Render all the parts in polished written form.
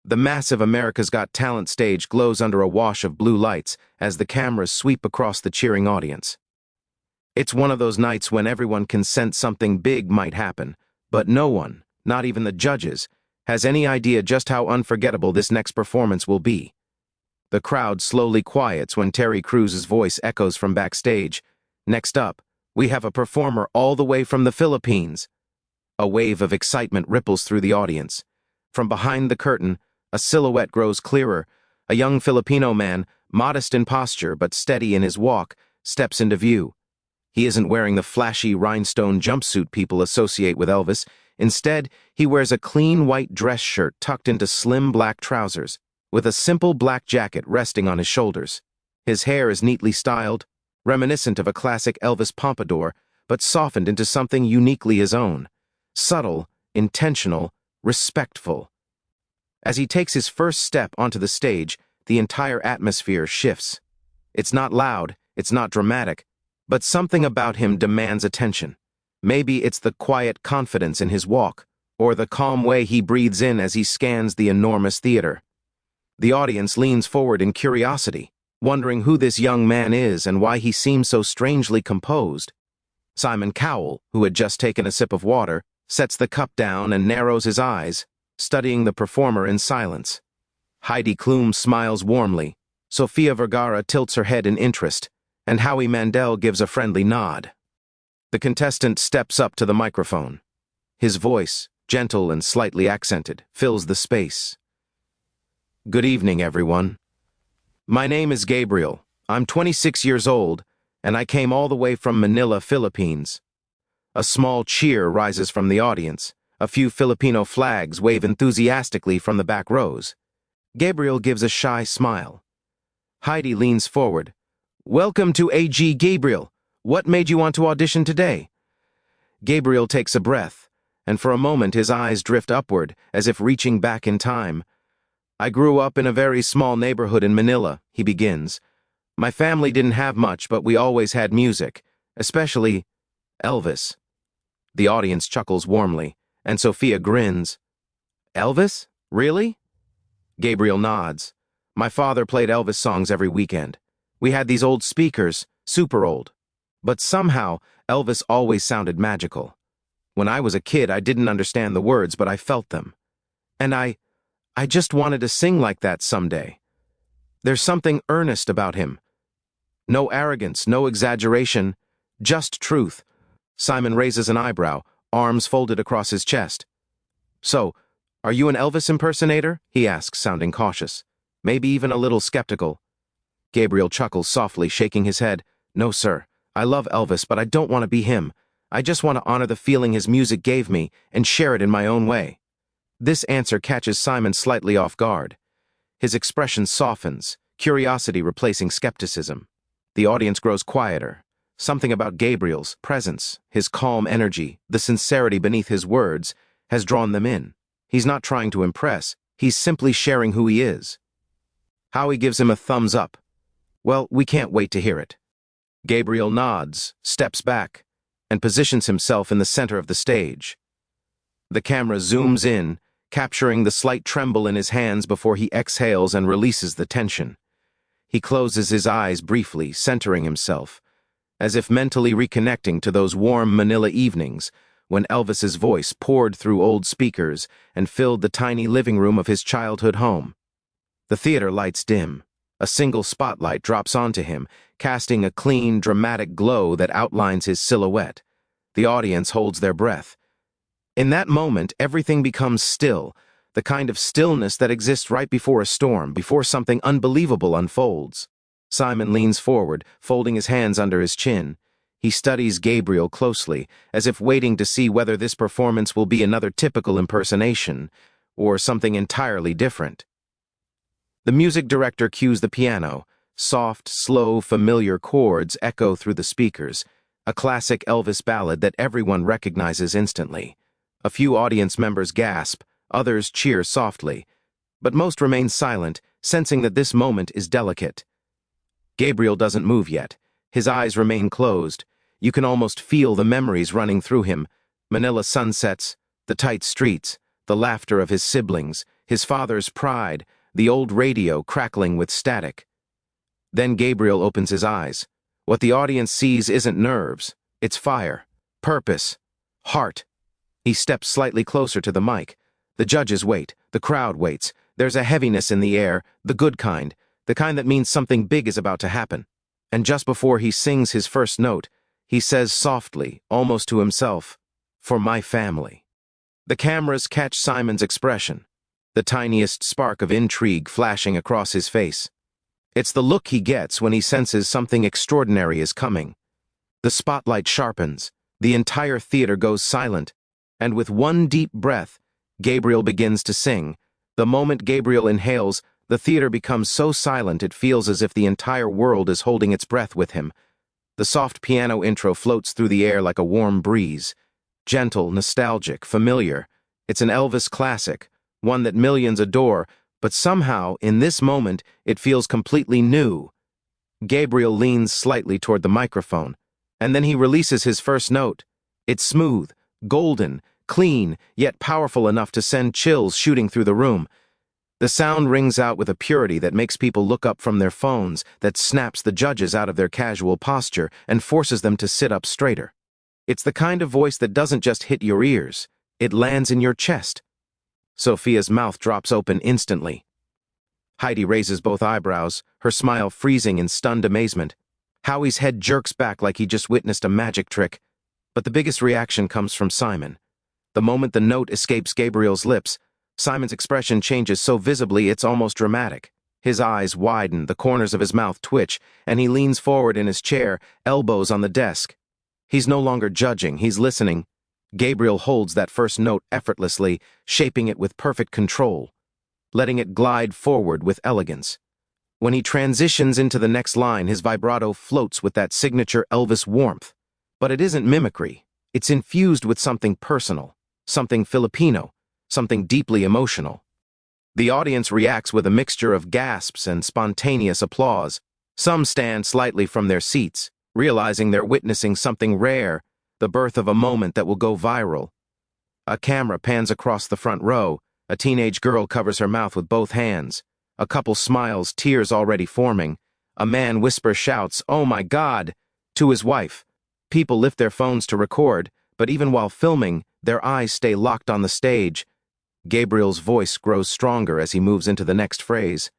The massive America's Got Talent stage glows under a wash of blue lights as the cameras sweep across the cheering audience. It's one of those nights when everyone can sense something big might happen, but no one, not even the judges, has any idea just how unforgettable this next performance will be. The crowd slowly quiets when Terry Crews's voice echoes from backstage. Next up, we have a performer all the way from the Philippines. A wave of excitement ripples through the audience. From behind the curtain, a silhouette grows clearer. A young Filipino man, modest in posture but steady in his walk, steps into view. He isn't wearing the flashy rhinestone jumpsuit people associate with Elvis. Instead, he wears a clean white dress shirt tucked into slim black trousers, with a simple black jacket resting on his shoulders. His hair is neatly styled, reminiscent of a classic Elvis pompadour, but softened into something uniquely his own. Subtle, intentional, respectful. As he takes his first step onto the stage, the entire atmosphere shifts. It's not loud, it's not dramatic, but something about him demands attention. Maybe it's the quiet confidence in his walk, or the calm way he breathes in as he scans the enormous theater. The audience leans forward in curiosity, wondering who this young man is and why he seems so strangely composed. Simon Cowell, who had just taken a sip of water, sets the cup down and narrows his eyes, studying the performer in silence. Heidi Klum smiles warmly, Sofia Vergara tilts her head in interest, and Howie Mandel gives a friendly nod. The contestant steps up to the microphone. His voice, gentle and slightly accented, fills the space. Good evening, everyone. My name is Gabriel. I'm 26 years old, and I came all the way from Manila, Philippines. A small cheer rises from the audience. A few Filipino flags wave enthusiastically from the back rows. Gabriel gives a shy smile. Heidi leans forward. Welcome to AG Gabriel. What made you want to audition today? Gabriel takes a breath, and for a moment his eyes drift upward, as if reaching back in time. I grew up in a very small neighborhood in Manila, he begins. My family didn't have much, but we always had music, especially Elvis. The audience chuckles warmly, and Sofia grins. Elvis? Really? Gabriel nods. My father played Elvis songs every weekend. We had these old speakers, super old. But somehow, Elvis always sounded magical. When I was a kid, I didn't understand the words, but I felt them. And I just wanted to sing like that someday. There's something earnest about him. No arrogance, no exaggeration, just truth. Simon raises an eyebrow, arms folded across his chest. So, are you an Elvis impersonator? He asks, sounding cautious, maybe even a little skeptical. Gabriel chuckles softly, shaking his head. No, sir. I love Elvis, but I don't want to be him. I just want to honor the feeling his music gave me and share it in my own way. This answer catches Simon slightly off guard. His expression softens, curiosity replacing skepticism. The audience grows quieter. Something about Gabriel's presence, his calm energy, the sincerity beneath his words, has drawn them in. He's not trying to impress, he's simply sharing who he is. Howie gives him a thumbs up. Well, we can't wait to hear it. Gabriel nods, steps back, and positions himself in the center of the stage. The camera zooms in, capturing the slight tremble in his hands before he exhales and releases the tension. He closes his eyes briefly, centering himself, as if mentally reconnecting to those warm Manila evenings when Elvis's voice poured through old speakers and filled the tiny living room of his childhood home. The theater lights dim. A single spotlight drops onto him, casting a clean, dramatic glow that outlines his silhouette. The audience holds their breath. In that moment, everything becomes still, the kind of stillness that exists right before a storm, before something unbelievable unfolds. Simon leans forward, folding his hands under his chin. He studies Gabriel closely, as if waiting to see whether this performance will be another typical impersonation, or something entirely different. The music director cues the piano. Soft, slow, familiar chords echo through the speakers, a classic Elvis ballad that everyone recognizes instantly. A few audience members gasp, others cheer softly, but most remain silent, sensing that this moment is delicate. Gabriel doesn't move yet. His eyes remain closed. You can almost feel the memories running through him. Manila sunsets, the tight streets, the laughter of his siblings, his father's pride, the old radio crackling with static. Then Gabriel opens his eyes. What the audience sees isn't nerves, it's fire, purpose, heart. He steps slightly closer to the mic. The judges wait, the crowd waits. There's a heaviness in the air, the good kind, the kind that means something big is about to happen. And just before he sings his first note, he says softly, almost to himself, "For my family." The cameras catch Simon's expression, the tiniest spark of intrigue flashing across his face. It's the look he gets when he senses something extraordinary is coming. The spotlight sharpens, the entire theater goes silent, and with one deep breath, Gabriel begins to sing. The moment Gabriel inhales, the theater becomes so silent it feels as if the entire world is holding its breath with him. The soft piano intro floats through the air like a warm breeze. Gentle, nostalgic, familiar. It's an Elvis classic, one that millions adore, but somehow, in this moment, it feels completely new. Gabriel leans slightly toward the microphone, and then he releases his first note. It's smooth, golden, clean, yet powerful enough to send chills shooting through the room. The sound rings out with a purity that makes people look up from their phones, that snaps the judges out of their casual posture and forces them to sit up straighter. It's the kind of voice that doesn't just hit your ears, it lands in your chest. Sofia's mouth drops open instantly. Heidi raises both eyebrows, her smile freezing in stunned amazement. Howie's head jerks back like he just witnessed a magic trick. But the biggest reaction comes from Simon. The moment the note escapes Gabriel's lips, Simon's expression changes so visibly it's almost dramatic. His eyes widen, the corners of his mouth twitch, and he leans forward in his chair, elbows on the desk. He's no longer judging, he's listening. Gabriel holds that first note effortlessly, shaping it with perfect control, letting it glide forward with elegance. When he transitions into the next line, his vibrato floats with that signature Elvis warmth. But it isn't mimicry. It's infused with something personal, something Filipino, something deeply emotional. The audience reacts with a mixture of gasps and spontaneous applause. Some stand slightly from their seats, realizing they're witnessing something rare, the birth of a moment that will go viral. A camera pans across the front row. A teenage girl covers her mouth with both hands. A couple smiles, tears already forming. A man whispers shouts, "Oh my God!" to his wife. People lift their phones to record, but even while filming, their eyes stay locked on the stage. Gabriel's voice grows stronger as he moves into the next phrase.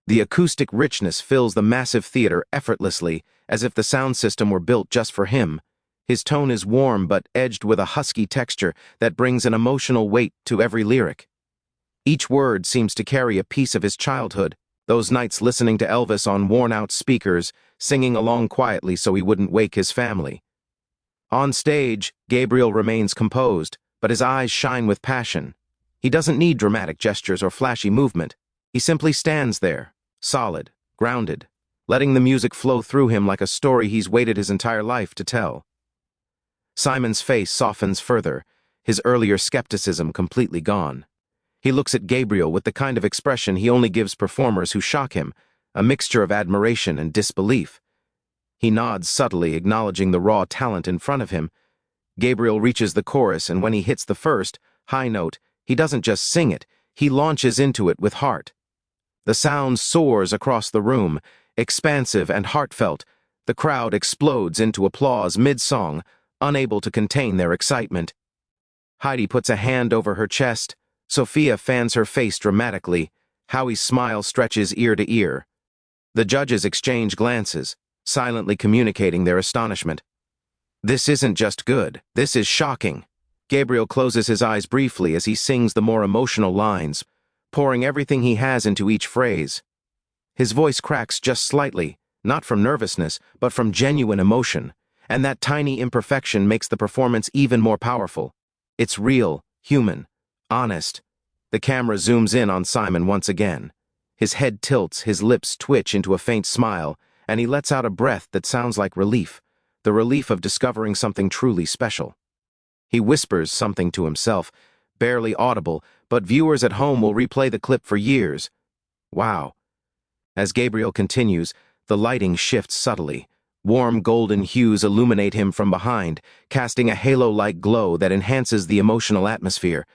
The acoustic richness fills the massive theater effortlessly, as if the sound system were built just for him. His tone is warm but edged with a husky texture that brings an emotional weight to every lyric. Each word seems to carry a piece of his childhood, those nights listening to Elvis on worn-out speakers, singing along quietly so he wouldn't wake his family. On stage, Gabriel remains composed, but his eyes shine with passion. He doesn't need dramatic gestures or flashy movement. He simply stands there, solid, grounded, letting the music flow through him like a story he's waited his entire life to tell. Simon's face softens further, his earlier skepticism completely gone. He looks at Gabriel with the kind of expression he only gives performers who shock him, a mixture of admiration and disbelief. He nods subtly, acknowledging the raw talent in front of him. Gabriel reaches the chorus, and when he hits the first, high note, he doesn't just sing it, he launches into it with heart. The sound soars across the room, expansive and heartfelt. The crowd explodes into applause mid-song, unable to contain their excitement. Heidi puts a hand over her chest. Sofia fans her face dramatically. Howie's smile stretches ear to ear. The judges exchange glances, silently communicating their astonishment. This isn't just good, this is shocking. Gabriel closes his eyes briefly as he sings the more emotional lines, pouring everything he has into each phrase. His voice cracks just slightly, not from nervousness, but from genuine emotion, and that tiny imperfection makes the performance even more powerful. It's real, human, honest. The camera zooms in on Simon once again. His head tilts, his lips twitch into a faint smile, and he lets out a breath that sounds like relief, the relief of discovering something truly special. He whispers something to himself, barely audible, but viewers at home will replay the clip for years. Wow. As Gabriel continues, the lighting shifts subtly. Warm golden hues illuminate him from behind, casting a halo-like glow that enhances the emotional atmosphere.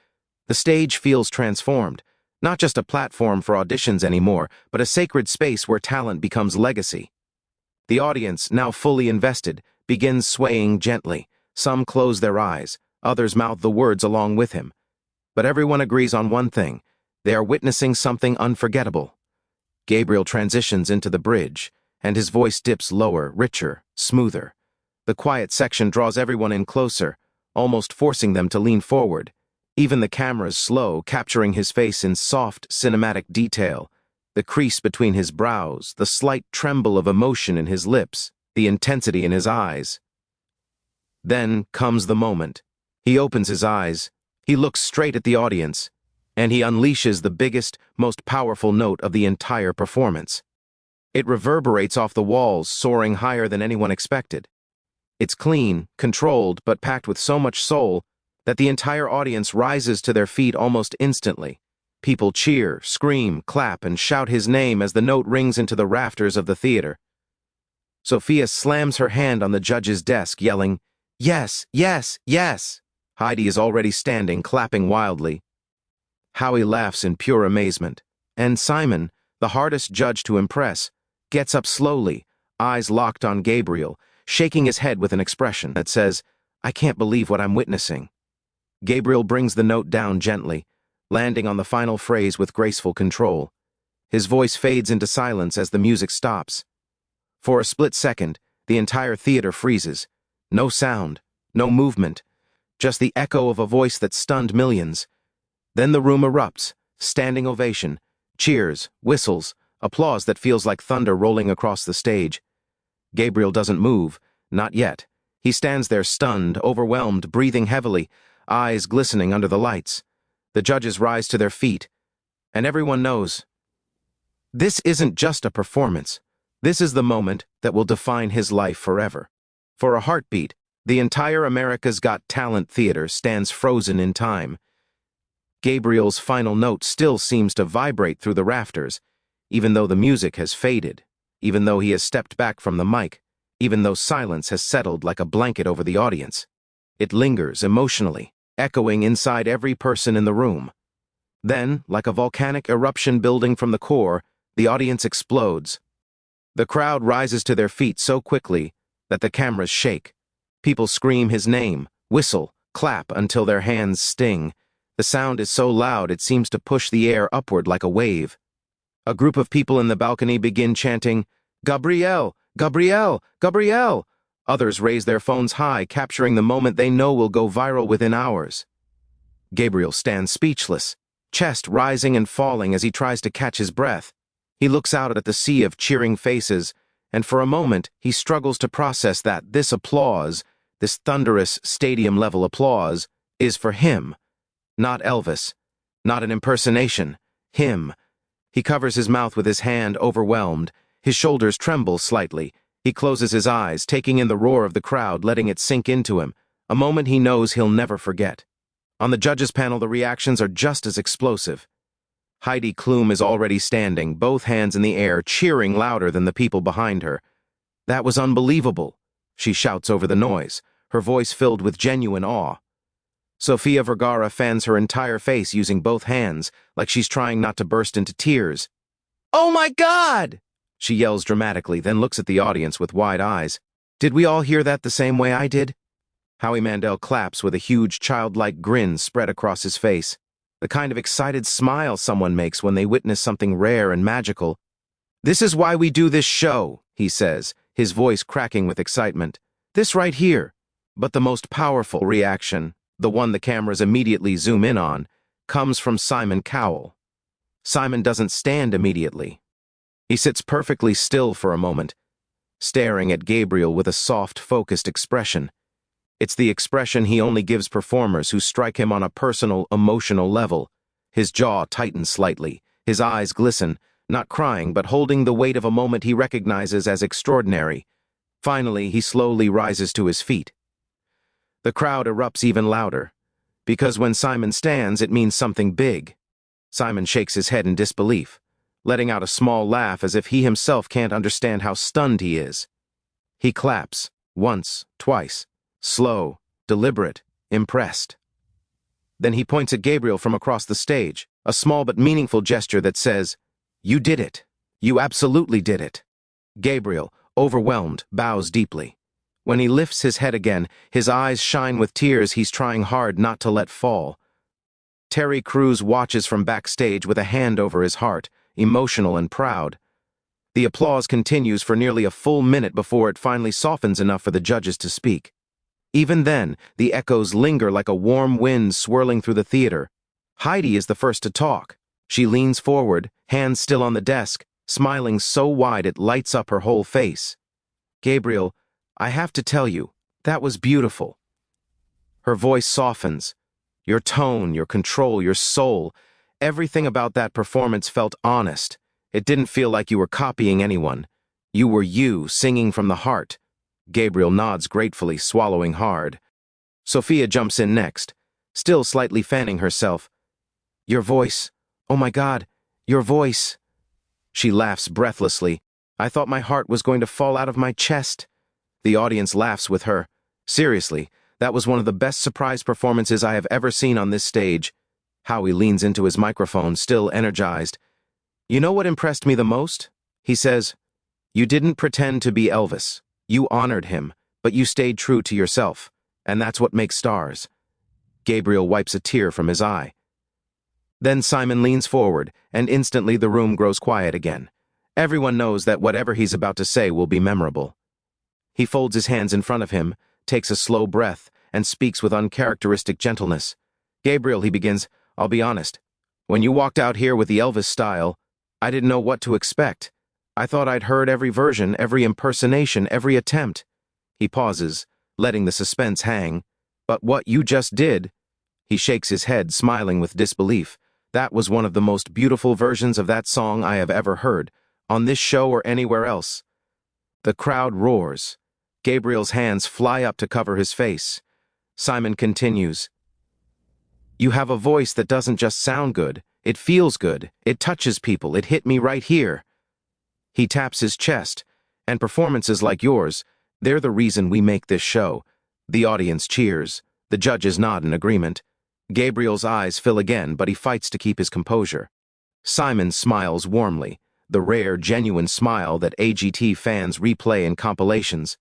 The stage feels transformed. Not just a platform for auditions anymore, but a sacred space where talent becomes legacy. The audience, now fully invested, begins swaying gently. Some close their eyes, others mouth the words along with him. But everyone agrees on one thing: they are witnessing something unforgettable. Gabriel transitions into the bridge, and his voice dips lower, richer, smoother. The quiet section draws everyone in closer, almost forcing them to lean forward. Even the cameras slow, capturing his face in soft, cinematic detail. The crease between his brows, the slight tremble of emotion in his lips, the intensity in his eyes. Then comes the moment. He opens his eyes, he looks straight at the audience, and he unleashes the biggest, most powerful note of the entire performance. It reverberates off the walls, soaring higher than anyone expected. It's clean, controlled, but packed with so much soul that the entire audience rises to their feet almost instantly. People cheer, scream, clap, and shout his name as the note rings into the rafters of the theater. Sofia slams her hand on the judge's desk, yelling, "Yes, yes, yes!" Heidi is already standing, clapping wildly. Howie laughs in pure amazement. And Simon, the hardest judge to impress, gets up slowly, eyes locked on Gabriel, shaking his head with an expression that says, "I can't believe what I'm witnessing." Gabriel brings the note down gently, landing on the final phrase with graceful control. His voice fades into silence as the music stops. For a split second, the entire theater freezes. No sound, no movement, just the echo of a voice that stunned millions. Then the room erupts, standing ovation, cheers, whistles, applause that feels like thunder rolling across the stage. Gabriel doesn't move, not yet. He stands there stunned, overwhelmed, breathing heavily, eyes glistening under the lights. The judges rise to their feet, and everyone knows. This isn't just a performance. This is the moment that will define his life forever. For a heartbeat, the entire America's Got Talent theater stands frozen in time. Gabriel's final note still seems to vibrate through the rafters, even though the music has faded, even though he has stepped back from the mic, even though silence has settled like a blanket over the audience. It lingers emotionally, echoing inside every person in the room. Then, like a volcanic eruption building from the core, the audience explodes. The crowd rises to their feet so quickly that the cameras shake. People scream his name, whistle, clap until their hands sting. The sound is so loud it seems to push the air upward like a wave. A group of people in the balcony begin chanting, "Gabriel! Gabriel! Gabriel!" Others raise their phones high, capturing the moment they know will go viral within hours. Gabriel stands speechless, chest rising and falling as he tries to catch his breath. He looks out at the sea of cheering faces, and for a moment he struggles to process that this applause, this thunderous stadium-level applause, is for him. Not Elvis, not an impersonation, him. He covers his mouth with his hand, overwhelmed. His shoulders tremble slightly. He closes his eyes, taking in the roar of the crowd, letting it sink into him, a moment he knows he'll never forget. On the judges' panel, the reactions are just as explosive. Heidi Klum is already standing, both hands in the air, cheering louder than the people behind her. "That was unbelievable," she shouts over the noise, her voice filled with genuine awe. Sofia Vergara fans her entire face using both hands, like she's trying not to burst into tears. "Oh my God!" she yells dramatically, then looks at the audience with wide eyes. "Did we all hear that the same way I did?" Howie Mandel claps with a huge childlike grin spread across his face, the kind of excited smile someone makes when they witness something rare and magical. "This is why we do this show," he says, his voice cracking with excitement. "This right here." But the most powerful reaction, the one the cameras immediately zoom in on, comes from Simon Cowell. Simon doesn't stand immediately. He sits perfectly still for a moment, staring at Gabriel with a soft, focused expression. It's the expression he only gives performers who strike him on a personal, emotional level. His jaw tightens slightly, his eyes glisten, not crying but holding the weight of a moment he recognizes as extraordinary. Finally, he slowly rises to his feet. The crowd erupts even louder, because when Simon stands, it means something big. Simon shakes his head in disbelief, letting out a small laugh as if he himself can't understand how stunned he is. He claps, once, twice, slow, deliberate, impressed. Then he points at Gabriel from across the stage, a small but meaningful gesture that says, "You did it. You absolutely did it." Gabriel, overwhelmed, bows deeply. When he lifts his head again, his eyes shine with tears he's trying hard not to let fall. Terry Crews watches from backstage with a hand over his heart, emotional and proud. The applause continues for nearly a full minute before it finally softens enough for the judges to speak. Even then, the echoes linger like a warm wind swirling through the theater. Heidi is the first to talk. She leans forward, hands still on the desk, smiling so wide it lights up her whole face. "Gabriel, I have to tell you, that was beautiful." Her voice softens. Your tone, your control, your soul, everything about that performance felt honest. It didn't feel like you were copying anyone. You were you, singing from the heart. Gabriel nods gratefully, swallowing hard. Sofia jumps in next, still slightly fanning herself. "Your voice, oh my God, your voice." She laughs breathlessly. "I thought my heart was going to fall out of my chest." The audience laughs with her. Seriously, that was one of the best surprise performances I have ever seen on this stage. Howie leans into his microphone, still energized. "You know what impressed me the most?" He says, "You didn't pretend to be Elvis. You honored him, but you stayed true to yourself, and that's what makes stars." Gabriel wipes a tear from his eye. Then Simon leans forward, and instantly the room grows quiet again. Everyone knows that whatever he's about to say will be memorable. He folds his hands in front of him, takes a slow breath, and speaks with uncharacteristic gentleness. "Gabriel," he begins, "I'll be honest. When you walked out here with the Elvis style, I didn't know what to expect. I thought I'd heard every version, every impersonation, every attempt." He pauses, letting the suspense hang. "But what you just did," he shakes his head, smiling with disbelief, "that was one of the most beautiful versions of that song I have ever heard, on this show or anywhere else." The crowd roars. Gabriel's hands fly up to cover his face. Simon continues, "You have a voice that doesn't just sound good, it feels good, it touches people, it hit me right here." He taps his chest, "And performances like yours, they're the reason we make this show." The audience cheers. The judges nod in agreement. Gabriel's eyes fill again, but he fights to keep his composure. Simon smiles warmly, the rare, genuine smile that AGT fans replay in compilations.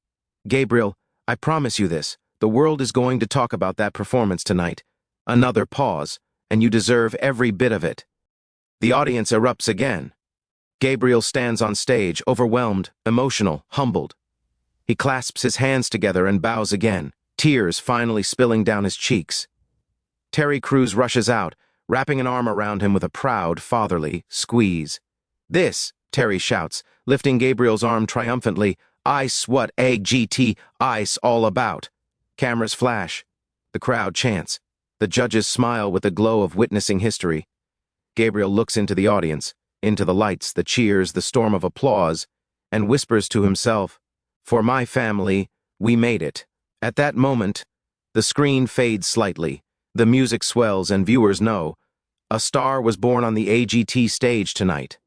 "Gabriel, I promise you this, the world is going to talk about that performance tonight." Another pause, "And you deserve every bit of it." The audience erupts again. Gabriel stands on stage, overwhelmed, emotional, humbled. He clasps his hands together and bows again, tears finally spilling down his cheeks. Terry Crews rushes out, wrapping an arm around him with a proud, fatherly squeeze. "This," Terry shouts, lifting Gabriel's arm triumphantly, "ice what AGT ice all about." Cameras flash. The crowd chants. The judges smile with the glow of witnessing history. Gabriel looks into the audience, into the lights, the cheers, the storm of applause, and whispers to himself, "For my family, we made it." At that moment, the screen fades slightly, the music swells, and viewers know a star was born on the AGT stage tonight.